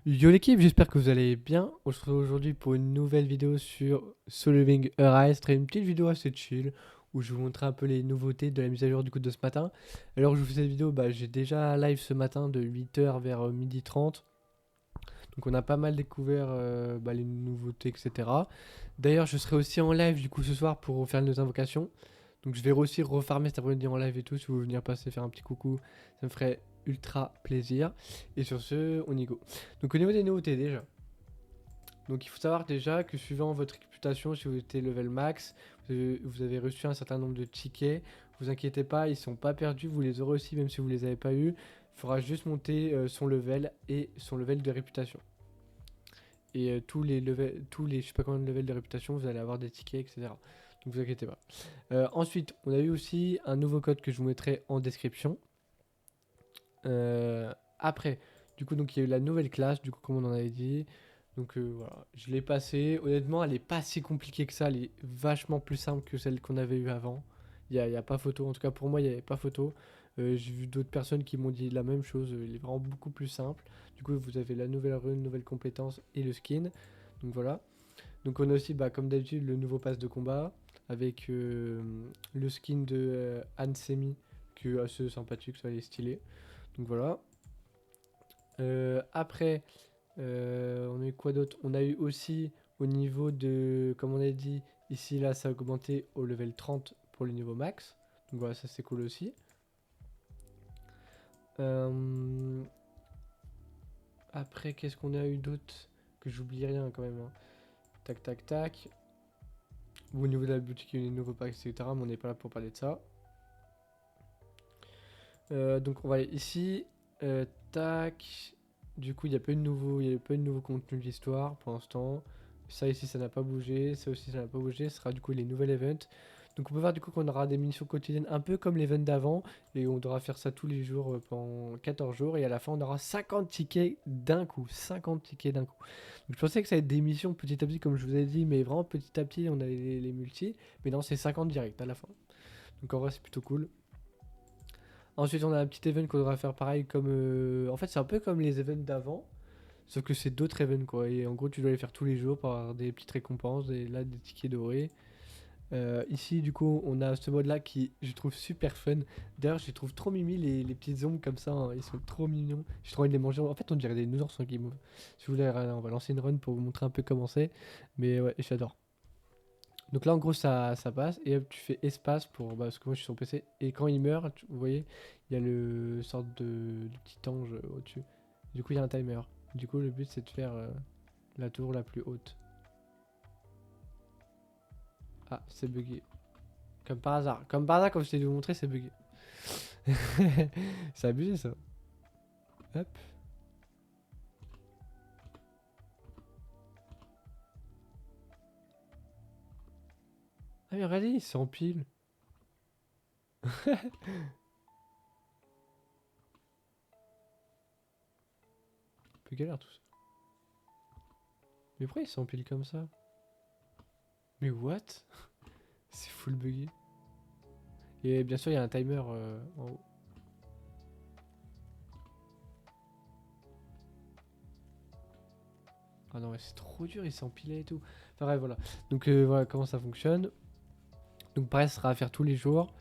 Yo l'équipe, j'espère que vous allez bien. On se retrouve aujourd'hui pour une nouvelle vidéo sur Solo Leveling Arise. Ce serait une petite vidéo assez chill où je vous montrer un peu les nouveautés de la mise à jour du coup de ce matin. Alors je vous fais cette vidéo, j'ai déjà live ce matin de 8h vers 12h30. Donc on a pas mal découvert les nouveautés, etc. D'ailleurs je serai aussi en live du coup ce soir pour faire nos invocations. Donc je vais aussi refarmer cet après-midi en live et tout. Si vous voulez venir passer faire un petit coucou, ça me ferait ultra plaisir. Et sur ce, on y go. Donc au niveau des nouveautés déjà. Donc il faut savoir déjà que suivant votre réputation, si vous êtes level max, vous avez reçu un certain nombre de tickets. Vous inquiétez pas, ils sont pas perdus, vous les aurez aussi même si vous les avez pas eu. Il faudra juste monter son level et son level de réputation. Et tous les je sais pas combien de levels de réputation, vous allez avoir des tickets, etc. Donc vous inquiétez pas. Ensuite, on a eu aussi un nouveau code que je vous mettrai en description. Après, du coup, donc il y a eu la nouvelle classe, du coup, comme on en avait dit. Donc voilà, je l'ai passée. Honnêtement, elle est pas si compliquée que ça. Elle est vachement plus simple que celle qu'on avait eue avant. Il y a pas photo. En tout cas, pour moi, il n'y avait pas photo. J'ai vu d'autres personnes qui m'ont dit la même chose. Il est vraiment beaucoup plus simple. Du coup, vous avez la nouvelle rune, nouvelle compétence et le skin. Donc voilà. Donc on a aussi, comme d'habitude, le nouveau pass de combat avec le skin de Anne Semi, qui est assez sympathique, ça, elle est stylé. Donc voilà. Après, on a eu quoi d'autre? On a eu aussi au niveau de, comme on a dit, ici là ça a augmenté au level 30 pour le niveau max. Donc voilà, ça c'est cool aussi. Après, qu'est-ce qu'on a eu d'autre? Que j'oublie rien quand même, hein. Tac tac tac. Au niveau de la boutique, il y a eu des nouveaux packs, etc. Mais on n'est pas là pour parler de ça. Donc on va aller ici. Tac. Du coup, il n'y a pas eu de nouveau contenu de l'histoire pour l'instant. Ça ici, ça n'a pas bougé. Ça aussi, ça n'a pas bougé. Ce sera du coup les nouvelles events. Donc on peut voir du coup qu'on aura des missions quotidiennes un peu comme l'event d'avant. Et on devra faire ça tous les jours pendant 14 jours. Et à la fin, on aura 50 tickets d'un coup. 50 tickets d'un coup. Donc je pensais que ça allait être des missions petit à petit, comme je vous ai dit. Mais vraiment petit à petit, on a les multis. Mais non, c'est 50 direct à la fin. Donc en vrai, c'est plutôt cool. Ensuite, on a un petit event qu'on devra faire pareil comme. En fait, c'est un peu comme les events d'avant, sauf que c'est d'autres events quoi. Et en gros, tu dois les faire tous les jours pour avoir des petites récompenses, et là, des tickets dorés. Ici, du coup, on a ce mode là qui je trouve super fun. D'ailleurs, je les trouve trop mimi les petites ombres comme ça, hein. Ils sont trop mignons. J'ai trop envie de les manger. En fait, on dirait des nounours en game. Si vous voulez, on va lancer une run pour vous montrer un peu comment c'est. Mais ouais, j'adore. Donc là, en gros, ça passe. Et hop, tu fais espace pour. Parce que moi, je suis sur PC. Et quand il meurt, vous voyez, il y a le sorte de petit ange au-dessus. Du coup, il y a un timer. Du coup, le but, c'est de faire la tour la plus haute. Ah, c'est bugué. Comme par hasard. Comme par hasard, comme je t'ai dû vous montrer, c'est bugué. C'est abusé, ça. Hop. Ah, mais regardez, il s'empile. Un peu galère, tout ça. Mais pourquoi il s'empile comme ça? Mais what? C'est full bugué. Et bien sûr, il y a un timer en haut. Ah non, mais c'est trop dur, il s'empilait et tout. Enfin bref, voilà. Donc voilà comment ça fonctionne. Donc pareil, ça sera à faire tous les jours.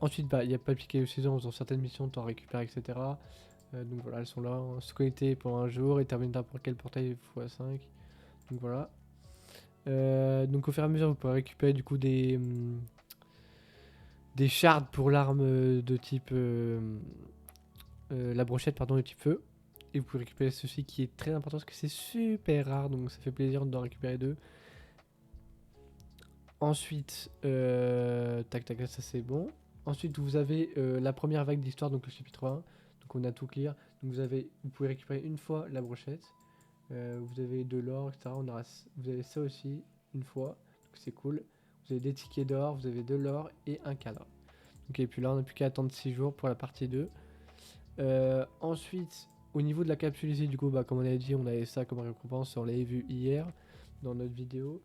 Ensuite, il y a pas piqué au saison en faisant certaines missions, t'en récupères, etc. Donc voilà, elles sont là. On se connecter pendant un jour et termine n'importe quel portail x5. Donc voilà. Donc au fur et à mesure, vous pouvez récupérer du coup des shards pour l'arme de type... la brochette, pardon, de type feu. Et vous pouvez récupérer ceci qui est très important parce que c'est super rare, donc ça fait plaisir d'en récupérer deux. Ensuite, tac tac, ça c'est bon. Ensuite, vous avez la première vague d'histoire, donc le chapitre 1. Donc on a tout clear. Donc vous pouvez récupérer une fois la brochette. Vous avez de l'or, etc. Vous avez ça aussi une fois, donc c'est cool. Vous avez des tickets d'or, vous avez de l'or et un cadre. Ok, et puis là on n'a plus qu'à attendre 6 jours pour la partie 2. Ensuite, au niveau de la capsule ici, du coup, comme on avait dit, on avait ça comme récompense, on l'avait vu hier dans notre vidéo.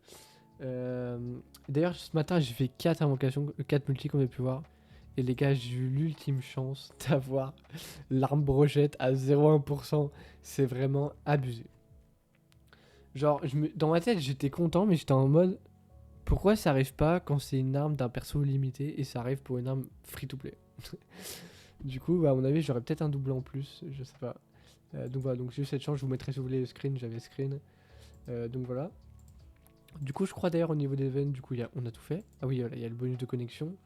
D'ailleurs, ce matin, j'ai fait 4 invocations, 4 multi, comme on a pu voir. Et les gars, j'ai eu l'ultime chance d'avoir l'arme brochette à 0,1%. C'est vraiment abusé. Genre, dans ma tête, j'étais content, mais j'étais en mode, pourquoi ça arrive pas quand c'est une arme d'un perso limité et ça arrive pour une arme free-to-play? Du coup, bah, à mon avis, j'aurais peut-être un double en plus, je sais pas. Donc voilà, donc j'ai eu cette chance, je vous mettrai si vous voulez le screen, j'avais screen. Donc voilà. Du coup, je crois d'ailleurs au niveau des events, du coup, on a tout fait. Ah oui, voilà, il y a le bonus de connexion.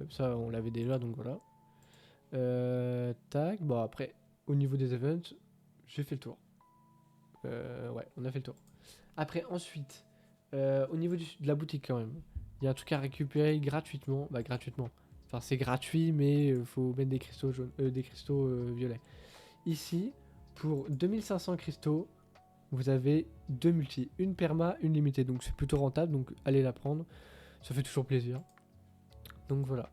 Ça, on l'avait déjà, donc voilà. Tac, bon après, au niveau des events, j'ai fait le tour. Ouais, on a fait le tour. Après, ensuite, au niveau de la boutique quand même, il y a un truc à récupérer gratuitement. Bah, gratuitement. Enfin, c'est gratuit, mais faut mettre des cristaux jaunes, des cristaux violets. Ici, pour 2500 cristaux, vous avez deux multis. Une perma, une limitée. Donc, c'est plutôt rentable. Donc, allez la prendre. Ça fait toujours plaisir. Donc, voilà.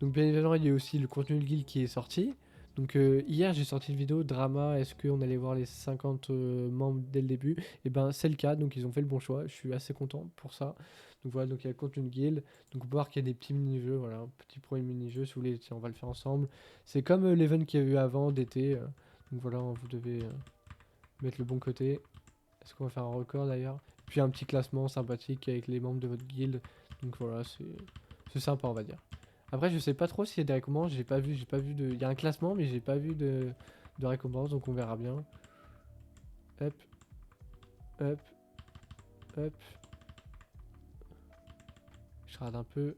Donc, bien évidemment, il y a aussi le contenu de guild qui est sorti. Donc hier j'ai sorti une vidéo drama, est-ce qu'on allait voir les 50 membres dès le début? Et ben c'est le cas, donc ils ont fait le bon choix, je suis assez content pour ça. Donc voilà, donc il y a le contenu de guild, donc on peut voir qu'il y a des petits mini-jeux, voilà, un petit premier mini-jeu, si vous voulez, tiens, on va le faire ensemble. C'est comme l'event qu'il y a eu avant d'été, donc voilà, vous devez mettre le bon côté. Est-ce qu'on va faire un record d'ailleurs? Puis un petit classement sympathique avec les membres de votre guild, donc voilà, c'est sympa on va dire. Après, je sais pas trop s'il y a des récompenses, j'ai pas vu de. Il y a un classement, mais j'ai pas vu de récompenses, donc on verra bien. Hop, hop, hop. Je rate un peu.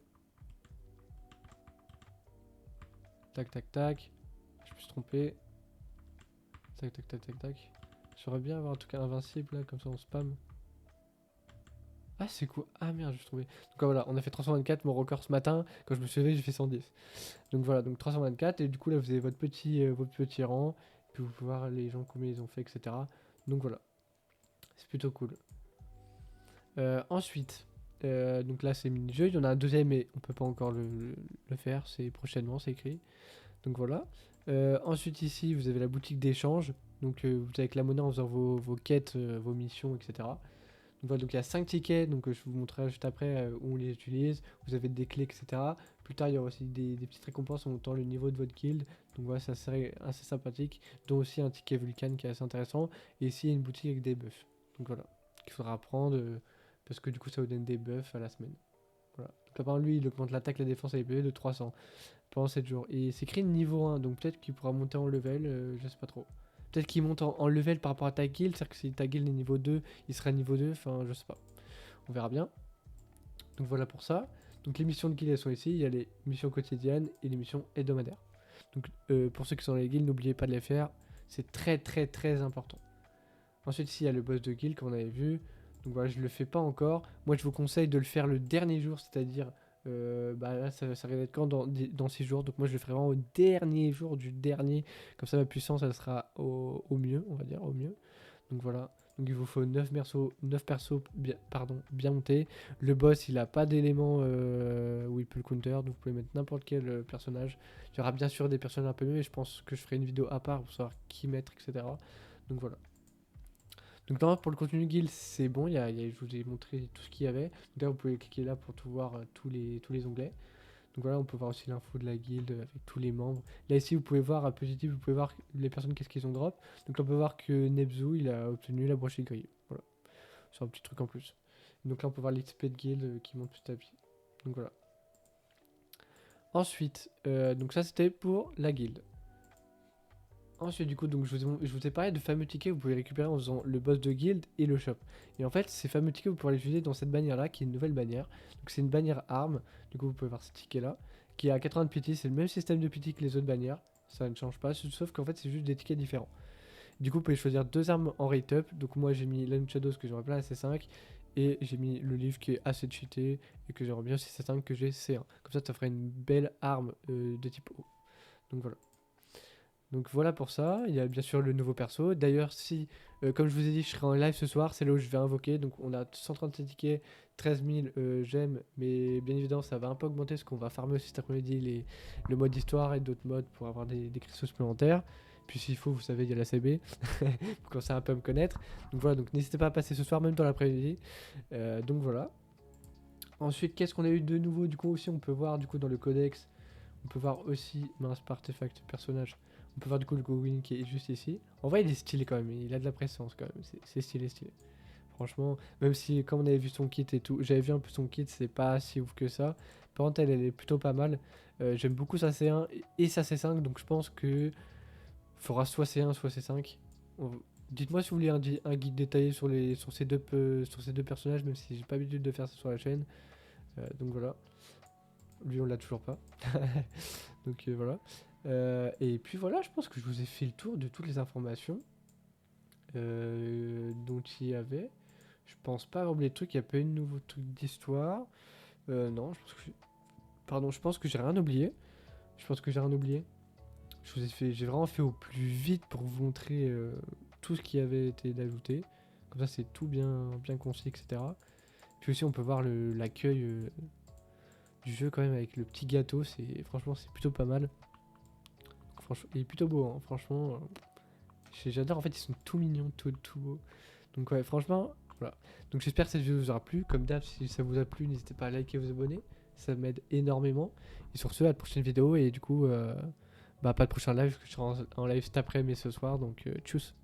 Tac, tac, tac. Je me suis trompé. Tac, tac, tac, tac, tac. J'aurais bien avoir un truc invincible là, comme ça on spam. Ah, c'est quoi? Ah merde, j'ai trouvé. Donc voilà, on a fait 324, mon record ce matin. Quand je me suis levé, j'ai fait 110. Donc voilà, donc 324. Et du coup, là, vous avez votre petit rang. Puis vous pouvez voir les gens combien ils ont fait, etc. Donc voilà, c'est plutôt cool. Ensuite, donc là, c'est mini-jeu. Il y en a un deuxième, mais on peut pas encore le faire. C'est prochainement, c'est écrit. Donc voilà. Ensuite, ici, vous avez la boutique d'échange. Donc vous avez avec la monnaie en faisant vos quêtes, vos missions, etc. Donc voilà, donc il y a 5 tickets, donc je vous montrerai juste après où on les utilise. Vous avez des clés, etc. Plus tard, il y aura aussi des petites récompenses en montant le niveau de votre guild. Donc voilà, ça serait assez sympathique. Dont aussi un ticket Vulcan qui est assez intéressant. Et ici, il y a une boutique avec des buffs. Donc voilà, qu'il faudra prendre parce que du coup, ça vous donne des buffs à la semaine. Voilà. Donc là, lui, il augmente l'attaque, la défense et les PV de 300 pendant 7 jours. Et c'est écrit niveau 1, donc peut-être qu'il pourra monter en level, je sais pas trop. Peut-être qu'il monte en level par rapport à ta guild, c'est-à-dire que si ta guild est niveau 2, il sera niveau 2, enfin je sais pas. On verra bien. Donc voilà pour ça. Donc les missions de guild elles sont ici, il y a les missions quotidiennes et les missions hebdomadaires. Donc pour ceux qui sont dans les guilds, n'oubliez pas de les faire, c'est très très très important. Ensuite ici il y a le boss de guild comme on avait vu. Donc voilà, je le fais pas encore. Moi je vous conseille de le faire le dernier jour, c'est-à-dire bah là ça risque d'être quand dans 6 jours. Donc moi je le ferai vraiment au dernier jour du dernier. Comme ça ma puissance elle sera au mieux, on va dire, au mieux. Donc voilà. Donc il vous faut 9 persos bien montés. Le boss il a pas d'éléments où il peut le counter. Donc vous pouvez mettre n'importe quel personnage. Il y aura bien sûr des personnages un peu mieux. Mais je pense que je ferai une vidéo à part pour savoir qui mettre, etc. Donc voilà. Donc normalement pour le contenu guild c'est bon, je vous ai montré tout ce qu'il y avait. D'ailleurs vous pouvez cliquer là pour tout voir, tous les onglets. Donc voilà, on peut voir aussi l'info de la guilde avec tous les membres. Là ici vous pouvez voir à positif, vous pouvez voir les personnes qu'est-ce qu'ils ont drop. Donc là on peut voir que Nebzu il a obtenu la broche grille. Voilà, c'est un petit truc en plus. Donc là on peut voir l'XP de guild qui monte petit à petit. Donc voilà. Ensuite, donc ça c'était pour la guilde. Ensuite, du coup, donc je vous ai parlé de fameux tickets que vous pouvez récupérer en faisant le boss de guild et le shop. Et en fait, ces fameux tickets, vous pourrez les utiliser dans cette bannière là, qui est une nouvelle bannière. Donc c'est une bannière arme. Du coup, vous pouvez voir ce ticket là, qui est à 80 de pity. C'est le même système de pity que les autres bannières. Ça ne change pas, sauf qu'en fait, c'est juste des tickets différents. Du coup, vous pouvez choisir deux armes en rate up. Donc moi, j'ai mis Lone Shadows que j'aurais plein à C5. Et j'ai mis le livre qui est assez cheaté et que j'aimerais bien aussi C5 que j'ai C1. Comme ça ferait une belle arme de type O. Donc voilà. Donc voilà pour ça, il y a bien sûr le nouveau perso. D'ailleurs, si, comme je vous ai dit, je serai en live ce soir, c'est là où je vais invoquer. Donc on a 137 tickets, 13 000 gemmes, mais bien évidemment ça va un peu augmenter parce qu'on va farmer aussi cet après-midi le mode histoire et d'autres modes pour avoir des cristaux supplémentaires. Puis s'il faut, vous savez, il y a la CB, vous commencez un peu à me connaître. Donc voilà, donc n'hésitez pas à passer ce soir, même dans l'après-midi. Donc voilà. Ensuite, qu'est-ce qu'on a eu de nouveau? Du coup aussi, on peut voir du coup dans le codex On peut voir aussi, mince, par artefact, personnage. On peut voir du coup le Gowin qui est juste ici. En vrai, il est stylé quand même, il a de la présence quand même, c'est stylé, stylé. Franchement, même si, comme on avait vu son kit et tout, j'avais vu un peu son kit, c'est pas si ouf que ça. Par contre, elle est plutôt pas mal. J'aime beaucoup sa C1 et sa C5, donc je pense que faudra soit C1, soit C5. Dites-moi si vous voulez un guide détaillé sur ces deux personnages, même si j'ai pas l'habitude de faire ça sur la chaîne. Donc voilà. Lui, on l'a toujours pas. Donc voilà. Et puis voilà, je pense que je vous ai fait le tour de toutes les informations dont il y avait. Je pense pas avoir oublié de trucs, il n'y a pas eu de nouveau truc d'histoire. Non, pardon, je pense que j'ai rien oublié. Je pense que j'ai rien oublié. J'ai vraiment fait au plus vite pour vous montrer tout ce qui avait été ajouté. Comme ça, c'est tout bien concis, etc. Puis aussi, on peut voir l'accueil du jeu quand même avec le petit gâteau. Franchement, c'est plutôt pas mal. Franchement, il est plutôt beau, hein, franchement. J'adore, en fait, ils sont tout mignons, tout beaux. Donc ouais, franchement, voilà. Donc j'espère que cette vidéo vous aura plu. Comme d'hab, si ça vous a plu, n'hésitez pas à liker et vous abonner. Ça m'aide énormément. Et sur ce, à la prochaine vidéo. Et du coup, pas de prochain live, parce que je serai en live cet après, mais ce soir. Donc tchuss.